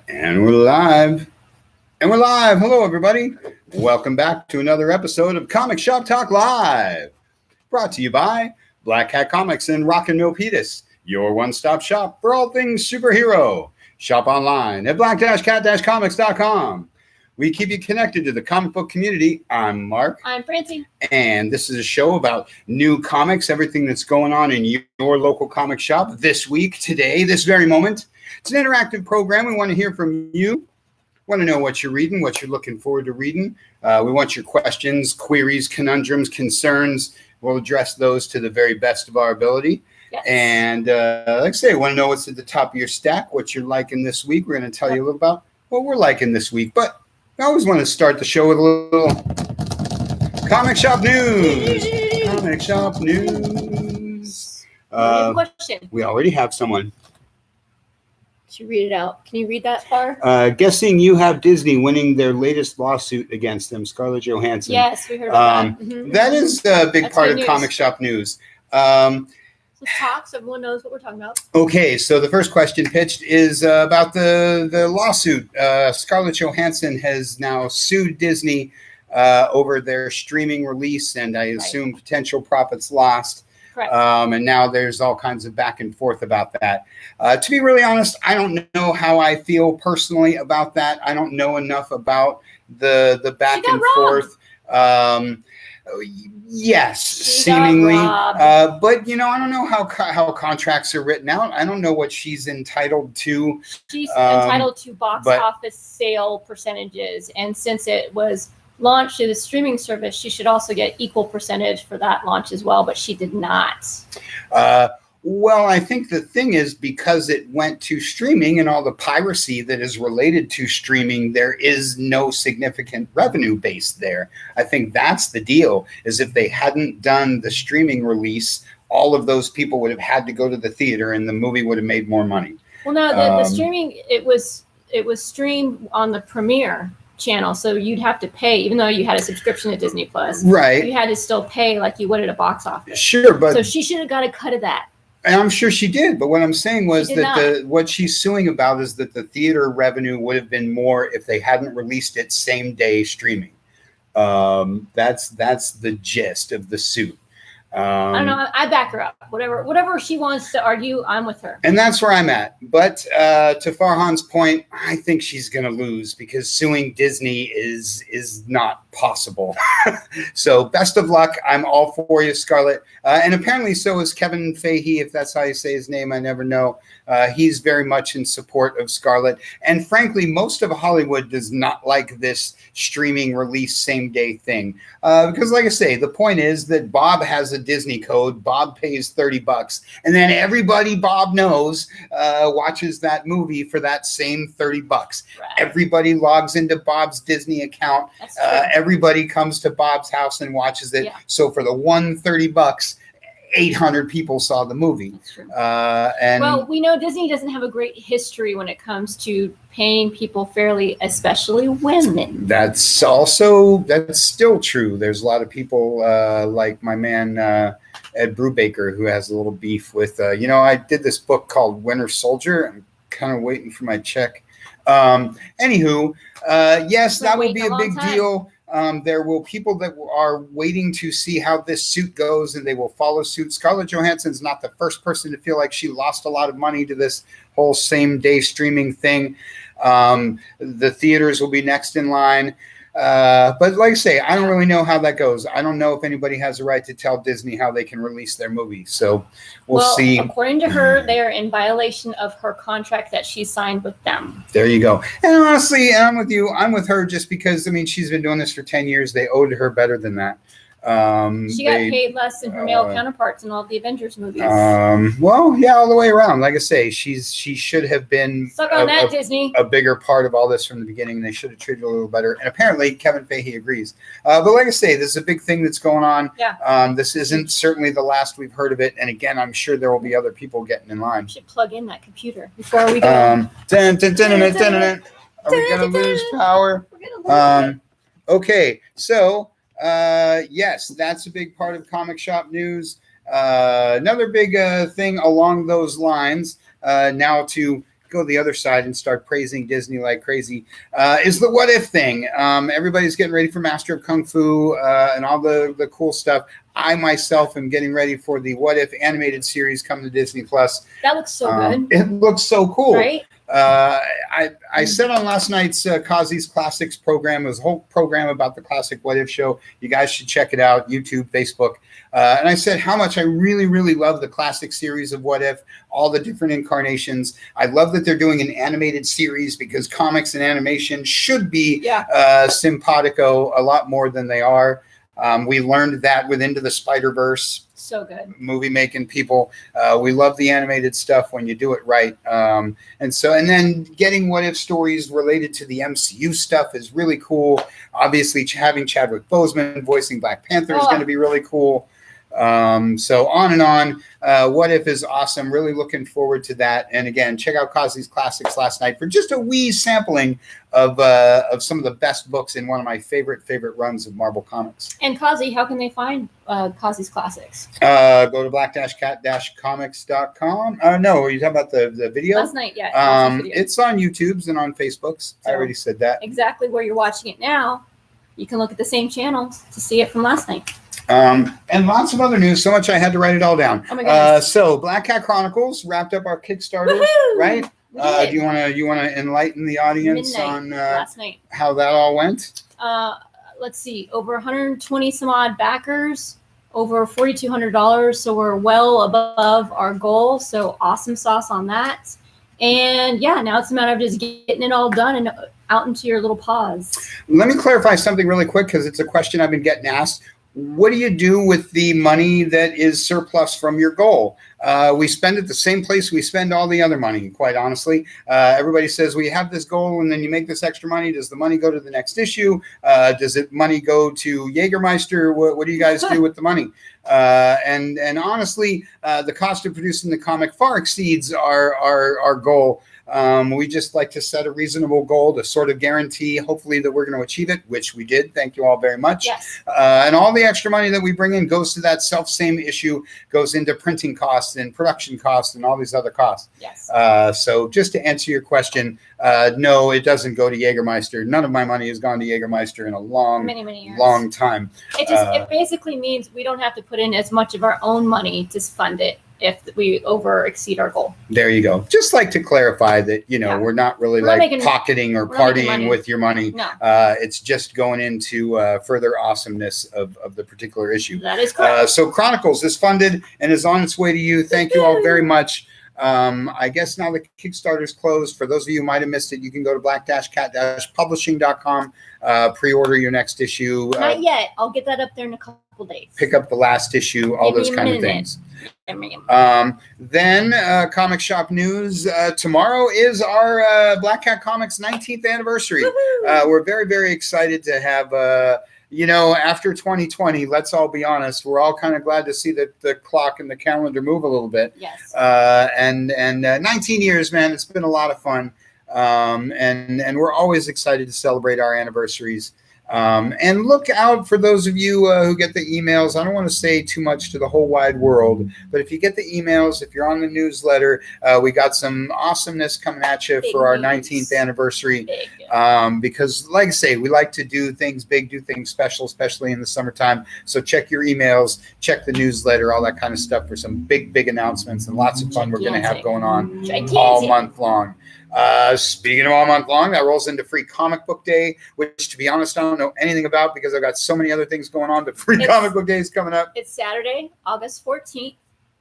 And we're live. Hello, everybody. Welcome back to another episode of Comic Shop Talk Live. Brought to you by Black Hat Comics and Rockin' Milpitas, your one-stop shop for all things superhero. Shop online at black-cat-comics.com. We keep you connected to the comic book community. I'm Mark. I'm Francie. And this is a show about new comics, everything that's going on in your local comic shop this week, today, this very moment. It's an interactive program. We want to hear from you. Want to know what you're reading, what you're looking forward to reading. We want your questions, queries, conundrums, concerns. We'll address those to the very best of our ability. Yes. And like I say, want to know what's at the top of your stack, what you're liking this week. We're going to tell you a little about what we're liking this week. But I always want to start the show with a little comic shop news. Comic shop news. Question. We already have someone. Should read it out. Can you read that far? Guessing you have Disney winning their latest lawsuit against them, Scarlett Johansson. Yes, we heard about that. Mm-hmm. That is a big part of news. comic shop news. So talk so everyone knows what we're talking about. Okay, so the first question pitched is about the lawsuit. Scarlett Johansson has now sued Disney over their streaming release, and I assume potential profits lost. Correct. And now there's all kinds of back and forth about that. To be really honest, I don't know how I feel personally about that. I don't know enough about the back and forth. Yes, seemingly. But, you know, I don't know how contracts are written out. I don't know what she's entitled to. She's entitled to box office sale percentages. And since it was launched through the streaming service, she should also get equal percentage for that launch as well. But she did not. Well, I think the thing is, because it went to streaming and all the piracy that is related to streaming, there is no significant revenue base there. I think that's the deal, is if they hadn't done the streaming release, all of those people would have had to go to the theater and the movie would have made more money. Well, no, the streaming, it was streamed on the Premiere channel, so you'd have to pay, even though you had a subscription to Disney Plus. Right. You had to still pay like you would at a box office. Sure, but so she should have got a cut of that. And I'm sure she did, but what I'm saying was that what she's suing about is that the theater revenue would have been more if they hadn't released it same day streaming. That's the gist of the suit. I don't know. I back her up. Whatever she wants to argue, I'm with her. And that's where I'm at. But to Farhan's point, I think she's going to lose because suing Disney is not possible. So best of luck. I'm all for you, Scarlett. And apparently so is Kevin Feige, if that's how you say his name. I never know. He's very much in support of Scarlett. And frankly, most of Hollywood does not like this streaming release same day thing. Because like I say, the point is that Bob has a Disney code. Bob pays $30, and then everybody Bob knows watches that movie for that same $30. Right. Everybody logs into Bob's Disney account. Everybody comes to Bob's house and watches it. Yeah. So for the $130, 800 people saw the movie. That's true. And well, we know Disney doesn't have a great history when it comes to paying people fairly, especially women. That's still true. There's a lot of people like my man Ed Brubaker who has a little beef with, I did this book called Winter Soldier. I'm kind of waiting for my check. Anywho, yes, that would be a big deal. There will people that are waiting to see how this suit goes, and they will follow suit. Scarlett Johansson's not the first person to feel like she lost a lot of money to this whole same day streaming thing. The theaters will be next in line. But like I say, I don't really know how that goes. I don't know if anybody has a right to tell Disney how they can release their movie. So we'll see. According to her, they are in violation of her contract that she signed with them. There you go. And honestly, I'm with you. I'm with her just because, she's been doing this for 10 years. They owed her better than that. She got paid less than her male counterparts in all the Avengers movies. Well, yeah, all the way around. Like I say, she should have been Disney. A bigger part of all this from the beginning. They should have treated her a little better. And apparently, Kevin Feige agrees. But like I say, this is a big thing that's going on. Yeah. This isn't certainly the last we've heard of it. And again, I'm sure there will be other people getting in line. We should plug in that computer before we go. Are we going to lose power? Okay, so... yes, that's a big part of comic shop news. Another big thing along those lines, now to go the other side and start praising Disney like crazy, is the What If thing. Everybody's getting ready for Master of Kung Fu and all the cool stuff. I myself am getting ready for the What If animated series coming to Disney Plus. That looks so good. It looks so cool. Right? I said on last night's Kazi's Classics program, it was a whole program about the classic What If show. You guys should check it out, YouTube, Facebook. And I said how much I really, really love the classic series of What If, all the different incarnations. I love that they're doing an animated series because comics and animation should be simpatico a lot more than they are. We learned that with Into the Spider-Verse. So good. Movie making people. We love the animated stuff when you do it right. And then getting What If stories related to the MCU stuff is really cool. Obviously, having Chadwick Boseman voicing Black Panther is going to be really cool. So on and on. What If is awesome. Really looking forward to that. And again, check out Kazi's Classics last night for just a wee sampling of some of the best books in one of my favorite runs of Marvel Comics. And Kazi, how can they find Kazi's Classics? Go to black-cat-comics.com. No, are you talking about the video? Last night, yeah. It's on YouTube's and on Facebook's. So I already said that. Exactly where you're watching it now. You can look at the same channel to see it from last night. And lots of other news. So much I had to write it all down. Oh my goodness. So Black Cat Chronicles wrapped up our Kickstarter, right? Do you want to enlighten the audience on last night how that all went? Let's see, over 120 some odd backers, over $4,200. So we're well above our goal. So awesome sauce on that. And yeah, now it's a matter of just getting it all done and out into your little paws. Let me clarify something really quick because it's a question I've been getting asked. What do you do with the money that is surplus from your goal? We spend it the same place we spend all the other money, quite honestly. Everybody says we have this goal and then you make this extra money. Does the money go to the next issue? Does it money go to Jägermeister? What do you guys do with the money? And honestly, the cost of producing the comic far exceeds our goal. We just like to set a reasonable goal to sort of guarantee, hopefully, that we're going to achieve it, which we did. Thank you all very much. Yes. And all the extra money that we bring in goes to that same issue, goes into printing costs and production costs and all these other costs. Yes. So just to answer your question, no, it doesn't go to Jägermeister. None of my money has gone to Jägermeister in a many years. Long time. It basically means we don't have to put in as much of our own money to fund it if we exceed our goal. There you go. Just like to clarify that, we're not really pocketing or partying with your money. No. It's just going into further awesomeness of the particular issue. That is correct. So Chronicles is funded and is on its way to you. Thank you all very much. I guess now the Kickstarter's closed. For those of you who might have missed it, you can go to black-cat-publishing.com, pre-order your next issue. Not yet. I'll get that up there in a couple days. Pick up the last issue, all those kind of things. Then Comic Shop News. Tomorrow is our Black Cat Comics 19th anniversary. We're very, very excited to have... after 2020, let's all be honest, we're all kind of glad to see that the clock and the calendar move a little bit. Yes. And 19 years, man, it's been a lot of fun. And we're always excited to celebrate our anniversaries. And look out for those of you who get the emails. I don't want to say too much to the whole wide world, but if you get the emails, if you're on the newsletter, we got some awesomeness coming at you for our 19th anniversary. Because like I say, we like to do things big, do things special, especially in the summertime. So check your emails, check the newsletter, all that kind of stuff for some big announcements and lots of fun we're going to have going on all month long. Speaking of all month long, that rolls into Free Comic Book Day, which, to be honest, I don't know anything about because I've got so many other things going on. But Comic Book Day is coming up. It's Saturday, August 14th.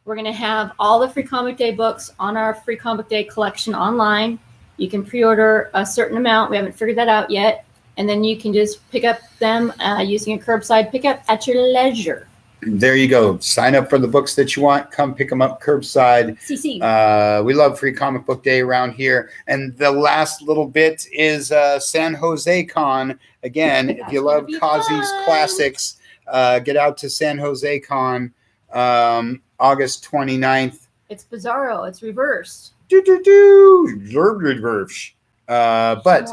We're going to have all the Free Comic Day books on our Free Comic Day collection online. You can pre-order a certain amount. We haven't figured that out yet. And then you can just pick up them using a curbside pickup at your leisure. There you go. Sign up for the books that you want. Come pick them up curbside. CC. We love Free Comic Book Day around here. And the last little bit is San Jose Con. Again, if you love Kazi's Classics, get out to San Jose Con August 29th. It's Bizarro. It's reversed. Reverse. But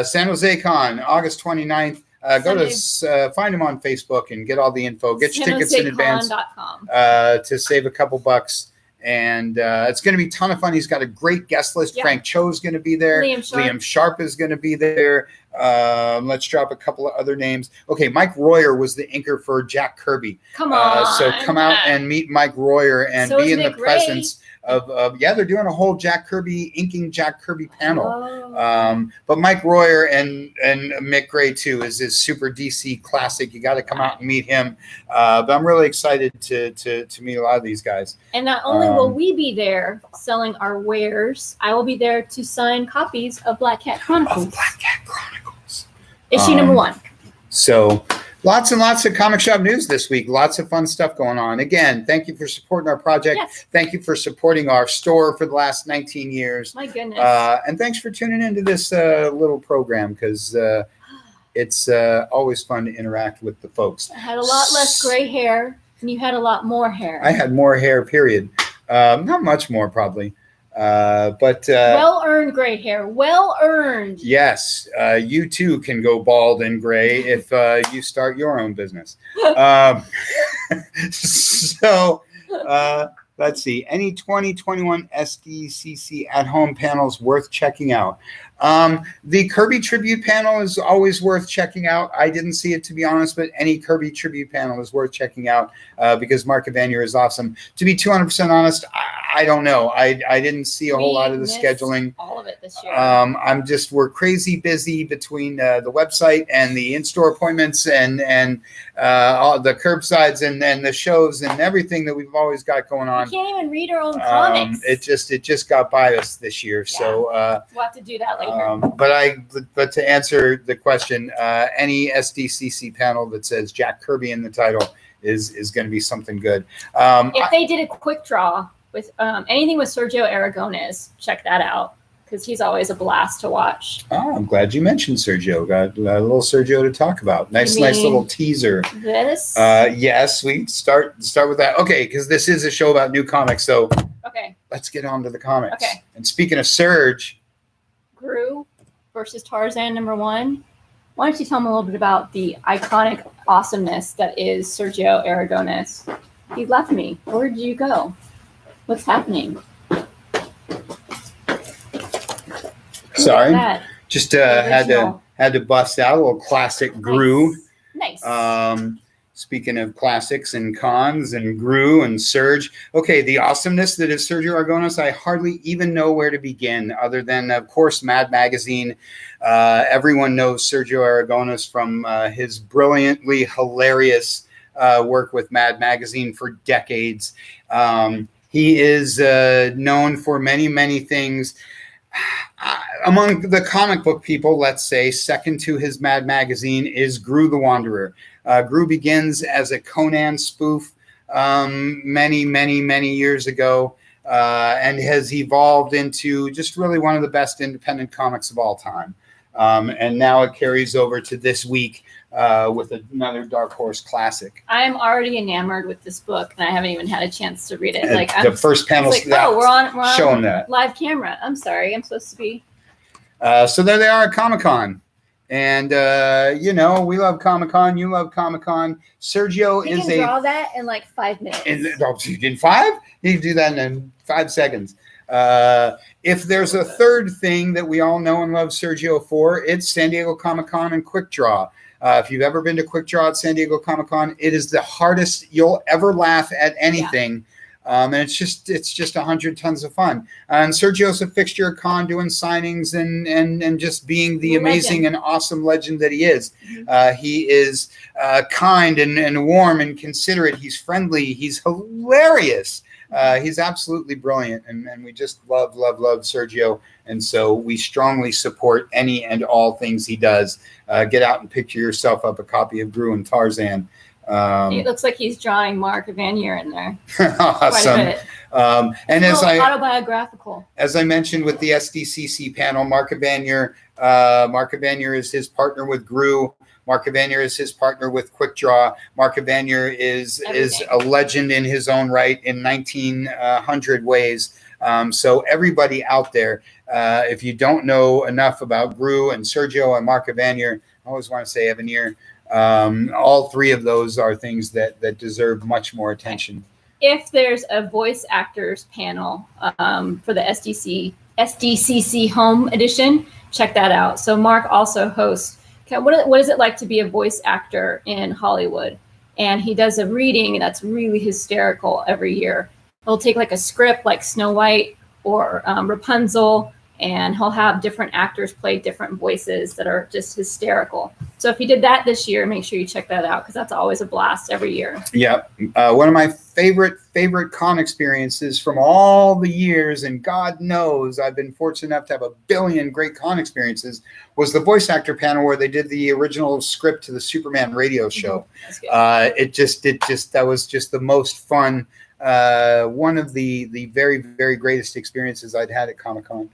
San Jose Con, August 29th. Go to find them on Facebook and get all the info. Get your tickets in advance to save a couple bucks. And it's going to be a ton of fun. He's got a great guest list. Frank Cho's going to be there. Liam Sharp is going to be there. Let's drop a couple of other names. Okay, Mike Royer was the inker for Jack Kirby. Come on. So come out and meet Mike Royer and be in the presence of they're doing a whole Jack Kirby inking Jack Kirby panel. But Mike Royer and Mick Gray too is super DC classic. You got to come out and meet him. But I'm really excited to meet a lot of these guys. And not only will we be there selling our wares, I will be there to sign copies of Black Cat Chronicles. Issue number 1. So lots and lots of comic shop news this week. Lots of fun stuff going on. Again, thank you for supporting our project. Yes. Thank you for supporting our store for the last 19 years. My goodness. And thanks for tuning into this little program, because it's always fun to interact with the folks. I had a lot less gray hair, and you had a lot more hair. I had more hair, period. Not much more, probably. But well-earned gray hair. Well-earned. Yes. You too can go bald and gray if you start your own business. So let's see. Any 2021 SDCC at-home panels worth checking out? The Kirby tribute panel is always worth checking out. I didn't see it, to be honest, but any Kirby tribute panel is worth checking out because Mark Evanier is awesome. To be 200% honest, I don't know. I didn't see a whole lot of the scheduling. All of it this year. We're crazy busy between the website and the in-store appointments and all the curbsides and the shows and everything that we've always got going on. We can't even read our own comics. It just got by us this year. Yeah. So we'll have to do that later. But to answer the question, any SDCC panel that says Jack Kirby in the title is going to be something good. If they did a quick draw with anything with Sergio Aragones, check that out, because he's always a blast to watch. Oh, I'm glad you mentioned Sergio. Got a little Sergio to talk about. Nice little teaser. This? Yes, we start with that. Okay, because this is a show about new comics, so okay, let's get on to the comics. Okay. And speaking of Serge, Gru versus Tarzan #1. Why don't you tell me a little bit about the iconic awesomeness that is Sergio Aragones? He left me. Where did you go? What's happening? Sorry, just had to bust out a little classic Gru. Nice. Speaking of classics and cons and Gru and Serge. Okay, the awesomeness that is Sergio Aragones, I hardly even know where to begin, other than, of course, Mad Magazine. Everyone knows Sergio Aragones from his brilliantly hilarious work with Mad Magazine for decades. He is known for many, many things. Among the comic book people, let's say, second to his Mad Magazine is Gru the Wanderer. Gru begins as a Conan spoof many, many, many years ago and has evolved into just really one of the best independent comics of all time. And now it carries over to this week with another Dark Horse classic. I'm already enamored with this book, and I haven't even had a chance to read it. The first panel, we're on showing that live camera. I'm sorry, I'm supposed to be. So there they are at Comic-Con. And, we love Comic-Con. You love Comic-Con. Sergio you can draw that in like 5 minutes. In 5? You can do that in 5 seconds. If there's a third thing that we all know and love Sergio for, it's San Diego Comic-Con and Quick Draw. If you've ever been to Quick Draw at San Diego Comic-Con, it is the hardest you'll ever laugh at anything. Yeah. And it's just 100 tons of fun. And Sergio's a fixture at con, doing signings and just being the amazing and awesome legend that he is. Mm-hmm. He is kind and warm and considerate. He's friendly. He's hilarious. He's absolutely brilliant. And we just love Sergio. And so we strongly support any and all things he does. Get out and picture yourself up a copy of Gru and Tarzan. It looks like he's drawing Mark Evanier in there. Awesome. And it's autobiographical. As I mentioned with the SDCC panel, Mark Evanier is his partner with Gru. Mark Evanier is his partner with Quick Draw. Mark Evanier is a legend in his own right in 1900 ways. So everybody out there, if you don't know enough about Gru and Sergio and Mark Evanier, I always want to say Evanier. All three of those are things that deserve much more attention. if there's a voice actors panel for the SDCC Home Edition, check that out. So Mark also hosts, what is it like to be a voice actor in Hollywood? And he does a reading that's really hysterical every year. He'll take like a script like Snow White or Rapunzel, and he'll have different actors play different voices that are just hysterical. So if you did that this year, make sure you check that out, because that's always a blast every year. Yeah. One of my favorite con experiences from all the years, and God knows I've been fortunate enough to have a billion great con experiences, was the voice actor panel where they did the original script to the Superman radio show. That was just the most fun. One of the very, very greatest experiences I'd had at Comic-Con.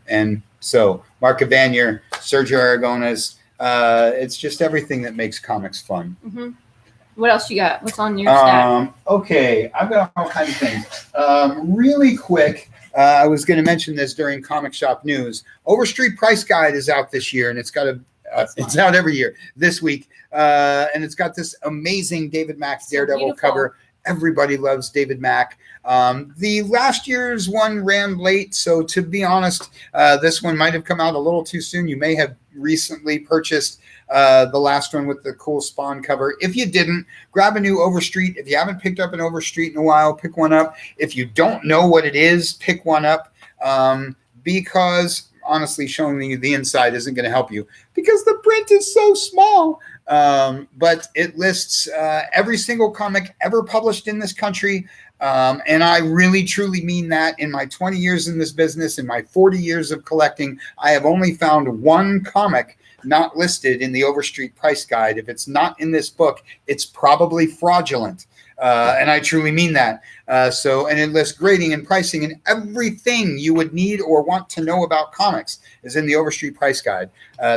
And so Mark Evanier, Sergio Aragones, it's just everything that makes comics fun. Mm-hmm. What else you got? What's on your stack? Okay, I've got all kinds of things. Really quick, I was going to mention this during Comic Shop News. Overstreet Price Guide is out this year, and it's out every year. This week, and it's got this amazing David Mack Daredevil cover. Everybody loves David Mack. The last year's one ran late, so to be honest, this one might have come out a little too soon. You may have recently purchased the last one with the cool Spawn cover. If you didn't, grab a new Overstreet. If you haven't picked up an Overstreet in a while, pick one up. If you don't know what it is, pick one up, because honestly, showing you the inside isn't going to help you because the print is so small. But it lists every single comic ever published in this country. And I really, truly mean that. In my 20 years in this business, in my 40 years of collecting, I have only found one comic not listed in the Overstreet Price Guide. If it's not in this book, it's probably fraudulent. And I truly mean that. And it lists grading and pricing, and everything you would need or want to know about comics is in the Overstreet Price Guide.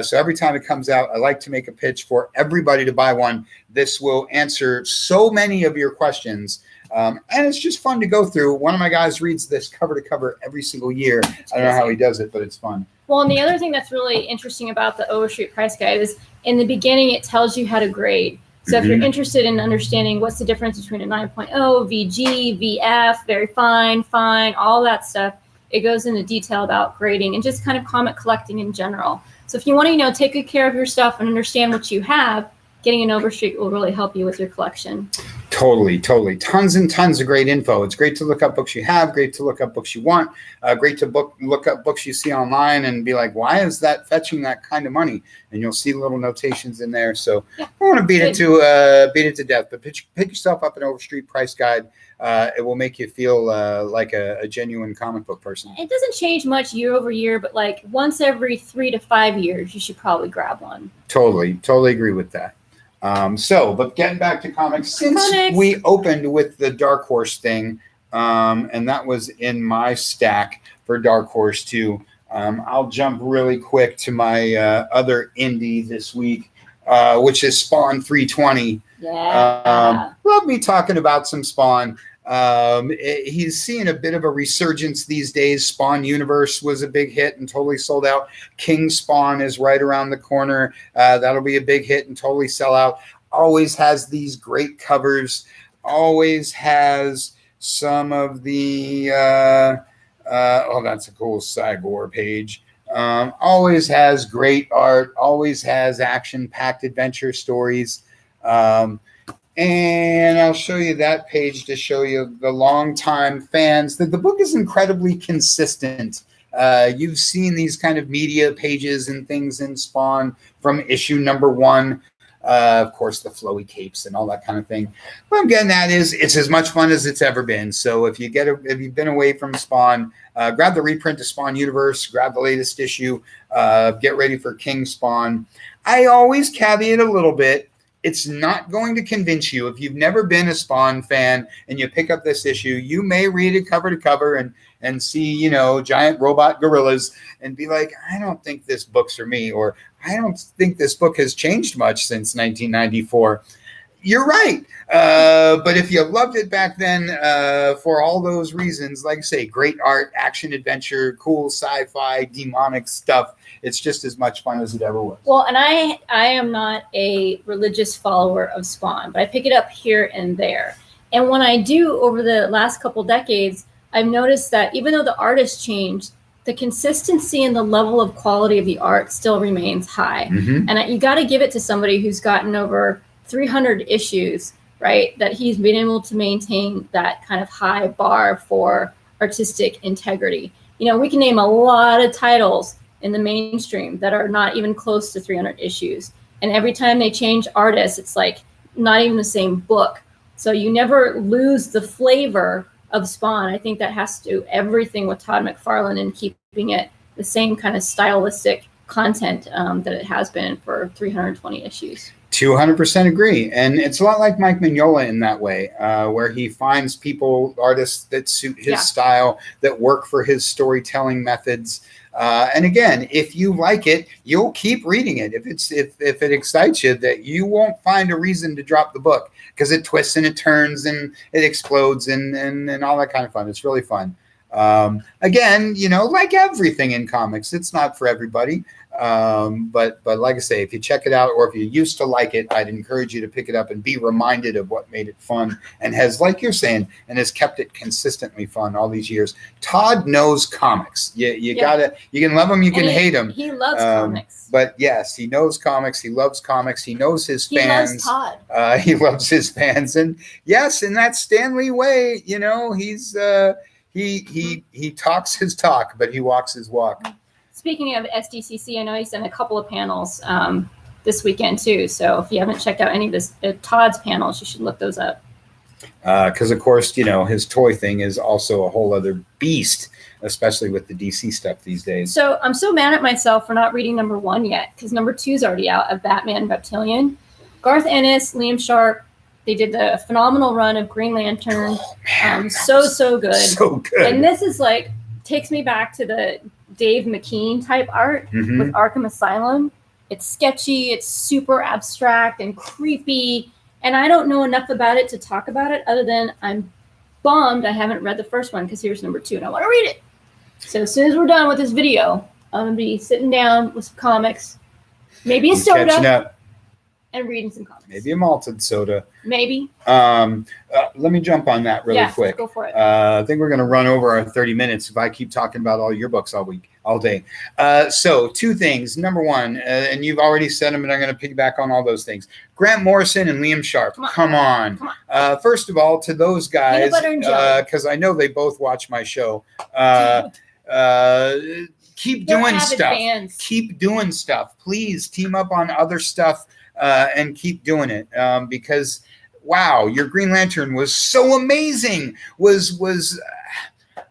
So every time it comes out, I like to make a pitch for everybody to buy one. This will answer so many of your questions. And it's just fun to go through. One of my guys reads this cover to cover every single year. I don't know how he does it, but it's fun. Well, and the other thing that's really interesting about the Overstreet Price Guide is in the beginning, it tells you how to grade. So if you're interested in understanding what's the difference between a 9.0, VG, VF, very fine, all that stuff, it goes into detail about grading and just kind of comic collecting in general. So if you want to, take good care of your stuff and understand what you have, getting an Overstreet will really help you with your collection. Totally. Tons and tons of great info. It's great to look up books you have, great to look up books you want, great to look up books you see online and be like, why is that fetching that kind of money? And you'll see little notations in there. So I don't want to beat it to death, but pick yourself up an Overstreet Price Guide. It will make you feel like a genuine comic book person. It doesn't change much year over year, but like once every 3 to 5 years, you should probably grab one. Totally agree with that. But getting back to comics, we opened with the Dark Horse thing, and that was in my stack for Dark Horse 2. I'll jump really quick to my other indie this week, which is Spawn 320. Yeah. Love me talking about some Spawn. He's seeing a bit of a resurgence these days. Spawn Universe was a big hit and totally sold out. King Spawn is right around the corner. That'll be a big hit and totally sell out. Always has these great covers. Always has some of the that's a cool Sagor page. Always has great art. Always has action-packed adventure stories. And I'll show you that page to show you the longtime fans. The book is incredibly consistent. You've seen these kind of media pages and things in Spawn from issue number 1. Of course, the flowy capes and all that kind of thing. What I'm getting at is it's as much fun as it's ever been. So if you've been away from Spawn, grab the reprint of Spawn Universe, grab the latest issue, get ready for King Spawn. I always caveat a little bit. It's not going to convince you. If you've never been a Spawn fan and you pick up this issue, you may read it cover to cover and see, giant robot gorillas and be like, I don't think this book's for me, or I don't think this book has changed much since 1994. You're right. But if you loved it back then for all those reasons, like I say, great art, action, adventure, cool sci-fi, demonic stuff, it's just as much fun as it ever was. Well, and I am not a religious follower of Spawn, but I pick it up here and there. And when I do over the last couple decades, I've noticed that even though the artist changed, the consistency and the level of quality of the art still remains high. Mm-hmm. And you got to give it to somebody who's gotten over 300 issues, right? That he's been able to maintain that kind of high bar for artistic integrity. You know, we can name a lot of titles in the mainstream that are not even close to 300 issues. And every time they change artists, it's like not even the same book. So you never lose the flavor of Spawn. I think that has to do everything with Todd McFarlane and keeping it the same kind of stylistic content that it has been for 320 issues. 200% agree. And it's a lot like Mike Mignola in that way, where he finds artists that suit his style, that work for his storytelling methods. And again, if you like it, you'll keep reading it. If it excites you, that you won't find a reason to drop the book, because it twists and it turns and it explodes and all that kind of fun. It's really fun. Again, you know, like everything in comics, it's not for everybody. But like I say, if you check it out, or if you used to like it, I'd encourage you to pick it up and be reminded of what made it fun and has, like you're saying, and has kept it consistently fun all these years. Todd knows comics. You can love him, you can hate him. He loves comics. But yes, he knows comics. He loves comics. He knows his fans. He loves Todd. He loves his fans. And yes, in that Stan Lee way, you know, he's he talks his talk, but he walks his walk. Speaking of SDCC, I know he's done a couple of panels this weekend too. So if you haven't checked out any of this Todd's panels, you should look those up. Because of course, you know, his toy thing is also a whole other beast, especially with the DC stuff these days. So I'm so mad at myself for not reading number 1 yet, because number 2 is already out, of Batman Reptilian. Garth Ennis, Liam Sharp, they did the phenomenal run of Green Lantern. Oh, man, so good. So good. And this is like, takes me back to the Dave McKean type art with Arkham Asylum. It's sketchy, it's super abstract and creepy, and I don't know enough about it to talk about it, other than I'm bummed I haven't read the first one, because here's number 2 and I want to read it. So as soon as we're done with this video, I'm going to be sitting down with some comics, maybe a soda, and reading some comics. Maybe a malted soda. Maybe. Let me jump on that really quick. Go for it. I think we're going to run over our 30 minutes if I keep talking about all your books all day. So 2 things. Number 1, and you've already said them, and I'm going to piggyback on all those things. Grant Morrison and Liam Sharp. Come on. First of all, to those guys, because I know they both watch my show, keep doing stuff. Fans. Keep doing stuff. Please team up on other stuff. And keep doing it, because wow, your Green Lantern was so amazing.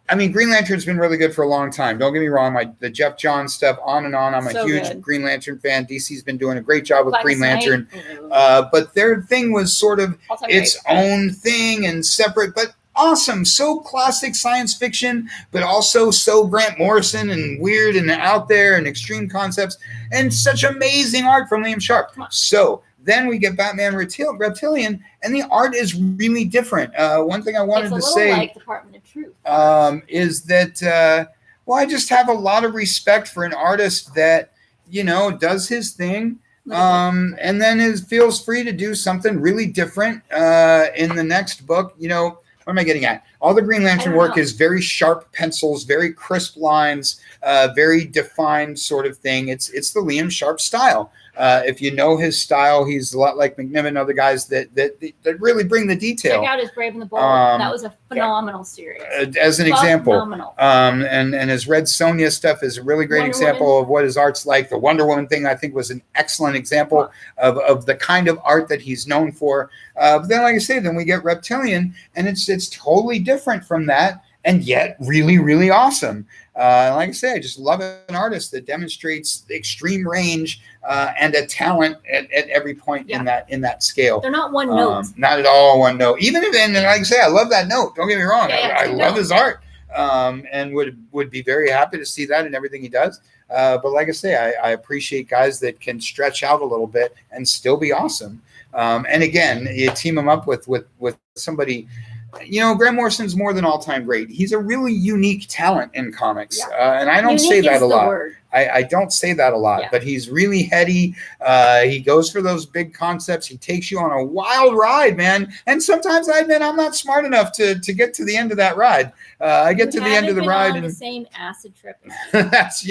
I mean, Green Lantern's been really good for a long time. Don't get me wrong. The Jeff Johns stuff, on and on. I'm a huge Green Lantern fan. DC's been doing a great job with Green Lantern. But their thing was sort of its own thing and separate, but awesome. So classic science fiction, but also so Grant Morrison and weird and out there and extreme concepts, and such amazing art from Liam Sharp. So then we get Batman Reptilian, and the art is really different. One thing I wanted to say like Department of Truth. Is that, I just have a lot of respect for an artist that, you know, does his thing, and then feels free to do something really different in the next book. You know, what am I getting at? All the Green Lantern work is very sharp pencils, very crisp lines, very defined sort of thing. It's the Liam Sharp style. If you know his style, he's a lot like McNiven and other guys that really bring the detail. Check out his Brave and the Bold. That was a phenomenal series. As an example. Phenomenal. And his Red Sonja stuff is a really great example of what his art's like. The Wonder Woman thing, I think, was an excellent example of the kind of art that he's known for. But then, like I say, then we get Reptilian, and it's totally different from that, and yet really, really awesome. Like I say, I just love an artist that demonstrates extreme range and a talent at every point in that scale. They're not one note. Not at all one note. Even if, and like I say, I love that note. Don't get me wrong. I love his art, and would be very happy to see that in everything he does. But like I say, I appreciate guys that can stretch out a little bit and still be awesome. And again, you team them up with somebody Grant Morrison's more than all-time great. He's a really unique talent in comics, Yeah. and I don't Unique say that is a the lot. word. I don't say that a lot, Yeah. but he's really heady. He goes for those big concepts. He takes you on a wild ride, man. And sometimes I admit I'm not smart enough to get to the end of that ride. I get to the end of the ride and and the same acid trip. that's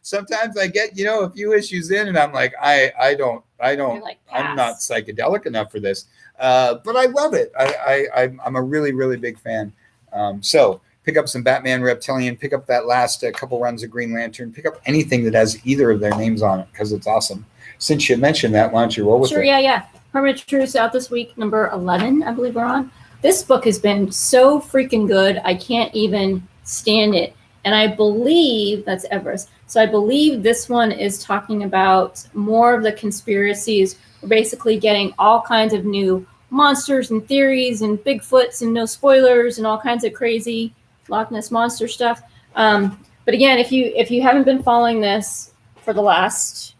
sometimes I get a few issues in and I'm like I don't Like, I'm not psychedelic enough for this. But I love it. I'm a really, really big fan. So pick up some Batman Reptilian, pick up that last couple runs of Green Lantern, pick up anything that has either of their names on it because it's awesome. Since you mentioned that, why don't you roll with it? Sure, yeah. Permanent Truce out this week, number 11, I believe we're on. This book has been so freaking good, I can't even stand it. And I believe, that's Everest, so I believe this one is talking about more of the conspiracies. We're basically getting all kinds of new monsters and theories and Bigfoots and no spoilers and all kinds of crazy Loch Ness Monster stuff. But again, if you haven't been following this for the last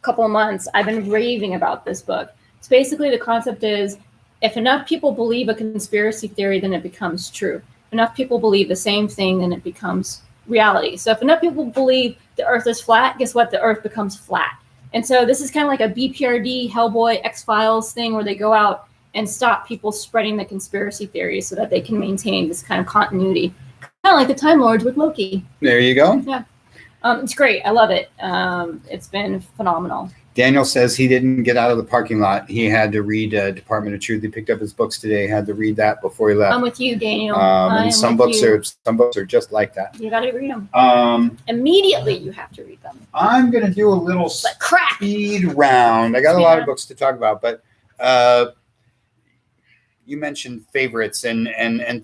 couple of months, I've been raving about this book. So basically the concept is if enough people believe a conspiracy theory, then it becomes true. If enough people believe the same thing, then it becomes reality. So if enough people believe the earth is flat, guess what? The earth becomes flat. And so this is kind of like a BPRD, Hellboy, X-Files thing where they go out and stop people spreading the conspiracy theories so that they can maintain this kind of continuity. Kind of like the Time Lords with Loki. There you go. Yeah. It's great. I love it. It's been phenomenal. Daniel says he didn't get out of the parking lot. He had to read Department of Truth. He picked up his books today. Had to read that before he left. I'm with you, Daniel. And some books are just like that. You got to read them. Immediately, you have to read them. I'm gonna do a little speed round. I got a lot of books to talk about, but you mentioned favorites and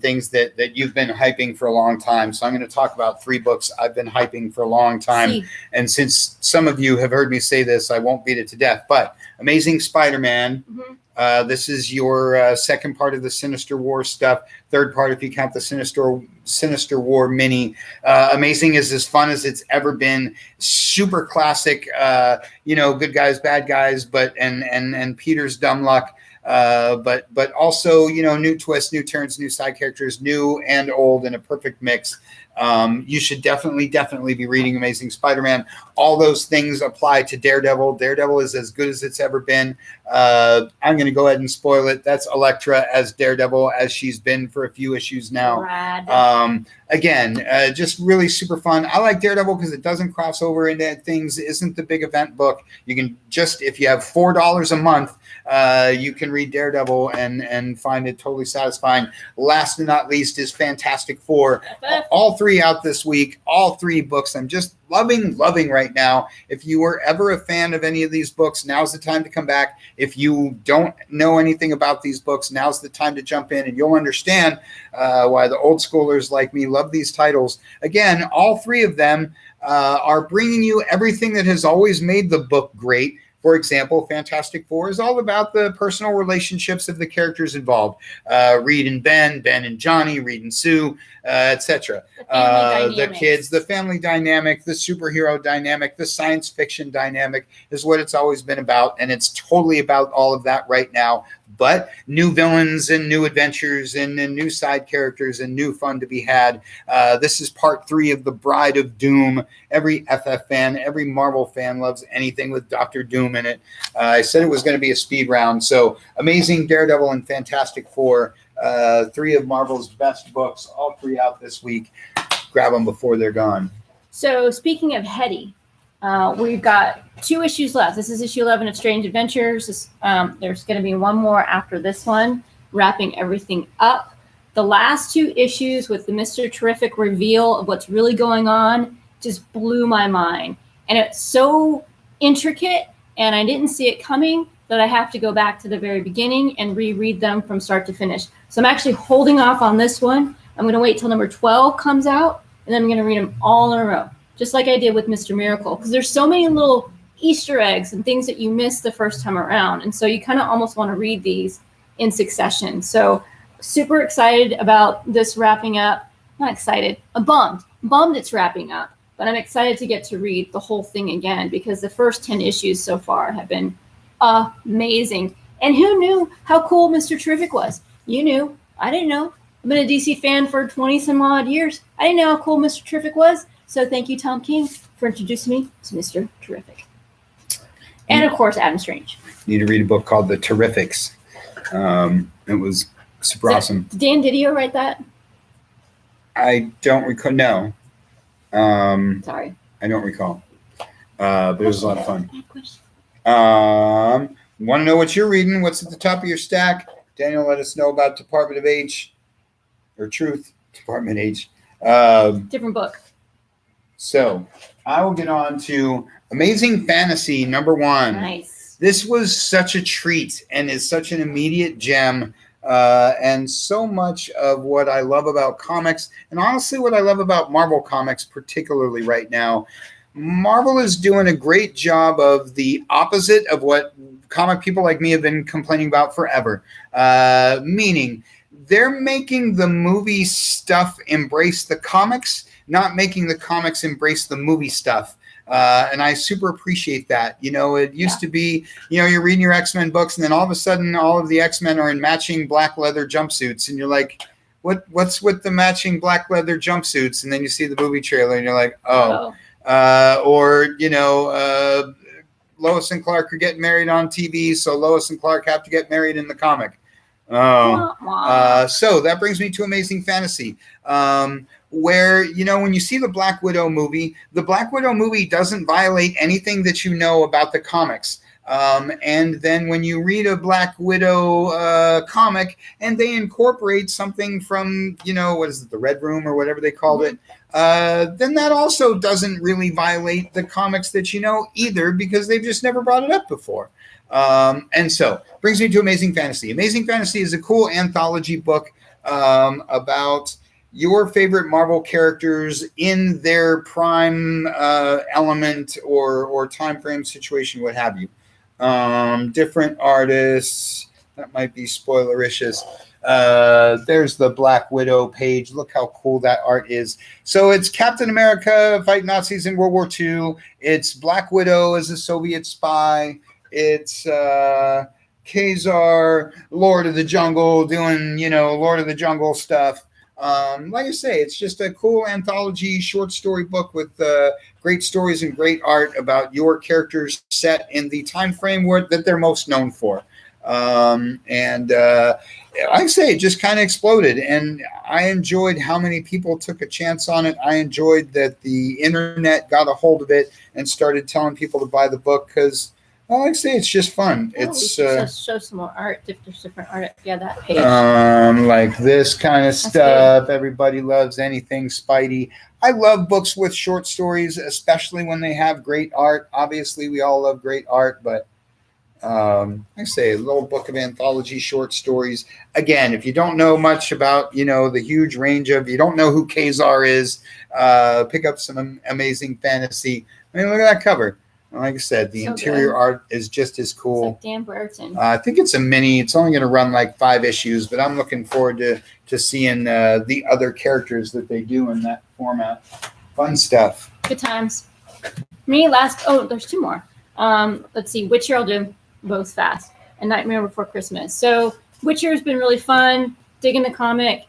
things that you've been hyping for a long time. So I'm going to talk about 3 books I've been hyping for a long time. And since some of you have heard me say this, I won't beat it to death. But Amazing Spider-Man. Mm-hmm. This is your second part of the Sinister War stuff. Third part if you count the Sinister War mini. Amazing is as fun as it's ever been. Super classic. Good guys, bad guys, but and Peter's dumb luck. But also, new twists, new turns, new side characters, new and old in a perfect mix. You should definitely be reading Amazing Spider-Man. All those things apply to Daredevil. Daredevil is as good as it's ever been. I'm going to go ahead and spoil it. That's Elektra as Daredevil, as she's been for a few issues now. Again, just really super fun. I like Daredevil because it doesn't cross over into things. It isn't the big event book. You can just, if you have $4 a month, you can read Daredevil and find it totally satisfying. Last but not least is Fantastic Four. All 3 out this week. All 3 books I'm just loving right now. If you were ever a fan of any of these books, now's the time to come back. If you don't know anything about these books, now's the time to jump in and you'll understand why the old schoolers like me love these titles. Again, all 3 of them are bringing you everything that has always made the book great. For example, Fantastic Four is all about the personal relationships of the characters involved. Reed and Ben and Johnny, Reed and Sue, etc. The kids, the family dynamic, the superhero dynamic, the science fiction dynamic is what it's always been about. And it's totally about all of that right now. But new villains and new adventures and new side characters and new fun to be had. This is part 3 of The Bride of Doom. Every FF fan, every Marvel fan loves anything with Dr. Doom in it. I said it was going to be a speed round. So Amazing, Daredevil, and Fantastic Four. 3 of Marvel's best books, all 3 out this week. Grab them before they're gone. So speaking of heady, we've got 2 issues left. This is issue 11 of Strange Adventures. There's going to be one more after this one, wrapping everything up. The last 2 issues with the Mr. Terrific reveal of what's really going on just blew my mind. And it's so intricate, and I didn't see it coming, that I have to go back to the very beginning and reread them from start to finish. So I'm actually holding off on this one. I'm going to wait till number 12 comes out, and then I'm going to read them all in a row, just like I did with Mr. Miracle, because there's so many little Easter eggs and things that you missed the first time around. And so you kind of almost want to read these in succession. So super excited about this wrapping up. Not excited, I'm bummed it's wrapping up, but I'm excited to get to read the whole thing again because the first 10 issues so far have been amazing. And who knew how cool Mr. Terrific was? You knew. I didn't know. I've been a DC fan for 20 some odd years. I didn't know how cool Mr. Terrific was. So thank you, Tom King, for introducing me to Mr. Terrific. And of course, Adam Strange. You need to read a book called The Terrifics. It was super awesome. Did Dan Didio write that? I don't recall. No. Sorry. I don't recall. But it was a lot of fun. Want to know what you're reading? What's at the top of your stack? Daniel, let us know about Department of H. Or Truth. Department H. Different book. So I will get on to Amazing Fantasy #1. Nice. This was such a treat and is such an immediate gem. And so much of what I love about comics, and honestly what I love about Marvel Comics, particularly right now. Marvel is doing a great job of the opposite of what comic people like me have been complaining about forever. Meaning, they're making the movie stuff embrace the comics, not making the comics embrace the movie stuff. And I super appreciate that. You know, it used to be, you know, you're reading your X-Men books and then all of a sudden all of the X-Men are in matching black leather jumpsuits. And you're like, what's with the matching black leather jumpsuits? And then you see the movie trailer and you're like, oh. Or, you know, Lois and Clark are getting married on TV, so Lois and Clark have to get married in the comic. So that brings me to Amazing Fantasy. Where, you know, when you see the Black Widow movie doesn't violate anything that you know about the comics. And then when you read a Black Widow comic and they incorporate something from, you know, what is it, the Red Room or whatever they called it, then that also doesn't really violate the comics that you know either, because they've just never brought it up before. And so brings me to Amazing Fantasy. Amazing Fantasy is a cool anthology book about your favorite Marvel characters in their prime element or time frame situation, what have you. Different artists. That might be spoilericious. There's the Black Widow page. Look how cool that art is. So it's Captain America fighting Nazis in World War II. It's Black Widow as a Soviet spy. It's Khazar, Lord of the Jungle, doing, you know, Lord of the Jungle stuff. Like I say, it's just a cool anthology short story book with great stories and great art about your characters set in the time frame that they're most known for. Like I say, it just kind of exploded, and I enjoyed how many people took a chance on it. I enjoyed that the internet got a hold of it and started telling people to buy the book because, well, like I say, it's just fun. It's show some more art. There's different art. Yeah, that page. Like this kind of stuff. Good. Everybody loves anything Spidey. I love books with short stories, especially when they have great art. Obviously, we all love great art, but like I say, a little book of anthology short stories. Again, if you don't know much about, you know, the huge range of, you don't know who Khazar is, pick up some Amazing Fantasy. I mean, look at that cover. Like I said, the interior art is just as cool. It's like Dan Brereton. I think it's a mini. It's only going to run like 5 issues, but I'm looking forward to seeing the other characters that they do in that format. Fun stuff. Good times. There's 2 more. Let's see. Witcher, I'll do both fast. And Nightmare Before Christmas. So Witcher has been really fun. Digging the comic.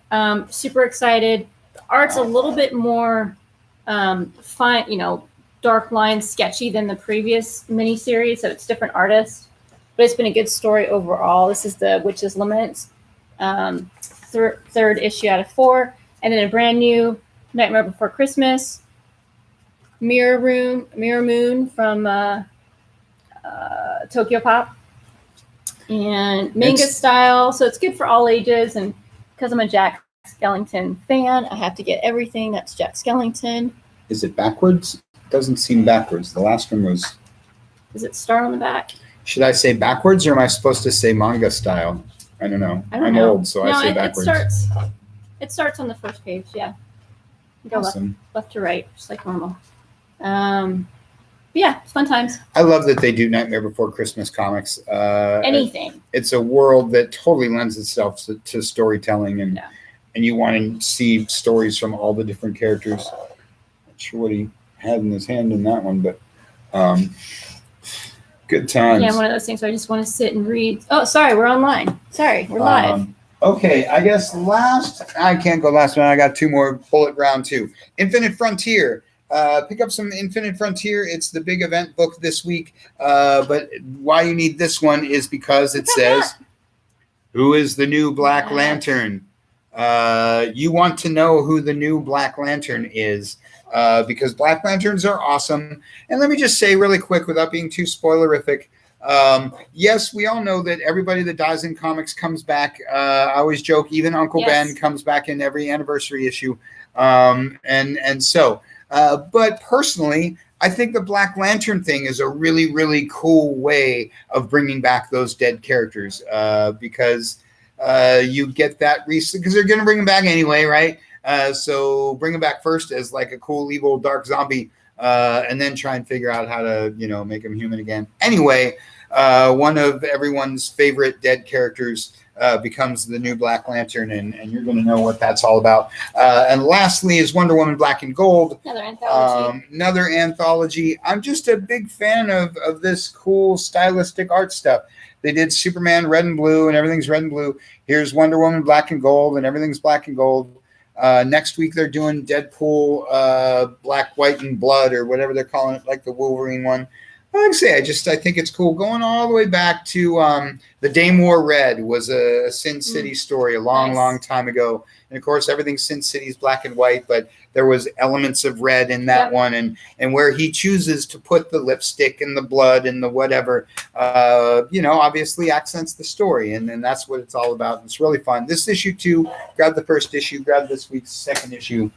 Super excited. The art's a little bit more fun, you know, dark lines, sketchy than the previous miniseries, so it's different artists, but it's been a good story overall. This is the Witch's Lament, third issue out of 4, and then a brand new Nightmare Before Christmas, Mirror Moon from Tokyo Pop, and manga style, so it's good for all ages. And because I'm a Jack Skellington fan, I have to get everything that's Jack Skellington. Is it backwards? Doesn't seem backwards. The last one was. Does it start on the back? Should I say backwards, or am I supposed to say manga style? I don't know. I'm old, so I say backwards. It starts on the first page. Yeah. You go awesome. left to right, just like normal. Yeah, it's fun times. I love that they do Nightmare Before Christmas comics. Anything. It's a world that totally lends itself to storytelling, and you want to see stories from all the different characters. Not sure what he had in his hand in that one, but good times. Yeah, one of those things where I just want to sit and read. Oh, sorry, we're online. Sorry, we're live. Okay, I guess I can't go last one. I got two more bullet round two. Infinite Frontier. Pick up some Infinite Frontier. It's the big event book this week. But why you need this one is because it says, who is the new Black Lantern? You want to know who the new Black Lantern is because Black Lanterns are awesome. And let me just say really quick without being too spoilerific, yes, we all know that everybody that dies in comics comes back. I always joke, even Uncle Ben comes back in every anniversary issue. But personally, I think the Black Lantern thing is a really, really cool way of bringing back those dead characters because you get that reason because they're going to bring them back anyway, right? So bring them back first as like a cool, evil, dark zombie, and then try and figure out how to, make them human again. Anyway, one of everyone's favorite dead characters becomes the new Black Lantern, and you're going to know what that's all about. And lastly is Wonder Woman Black and Gold. Another anthology. I'm just a big fan of this cool stylistic art stuff. They did Superman red and blue, and everything's red and blue. Here's Wonder Woman Black and Gold, and everything's black and gold. Next week they're doing Deadpool Black, White, and Blood, or whatever they're calling it, like the Wolverine one. Like I say, I think it's cool. Going all the way back to the Dame War Red was a Sin City story a long time ago. And of course, everything Sin City is black and white, but there was elements of red in that one. And where he chooses to put the lipstick and the blood and the whatever, obviously accents the story. And then that's what it's all about. And it's really fun. This issue too, grab the first issue, grab this week's second issue.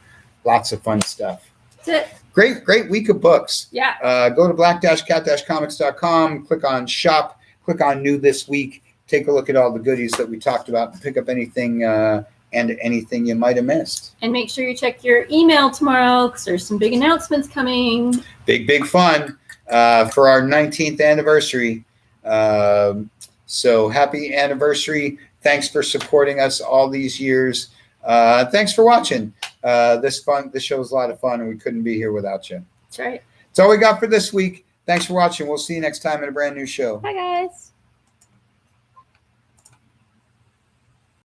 Lots of fun stuff. That's it. Great week of books. Yeah. Go to black-cat-comics.com, click on shop, click on new this week, take a look at all the goodies that we talked about, and pick up anything and anything you might have missed. And make sure you check your email tomorrow because there's some big announcements coming. Big fun for our 19th anniversary. So happy anniversary. Thanks for supporting us all these years. Thanks for watching. This show is a lot of fun, and we couldn't be here without you. That's right. That's all we got for this week. Thanks for watching. We'll see you next time in a brand new show. Bye, guys.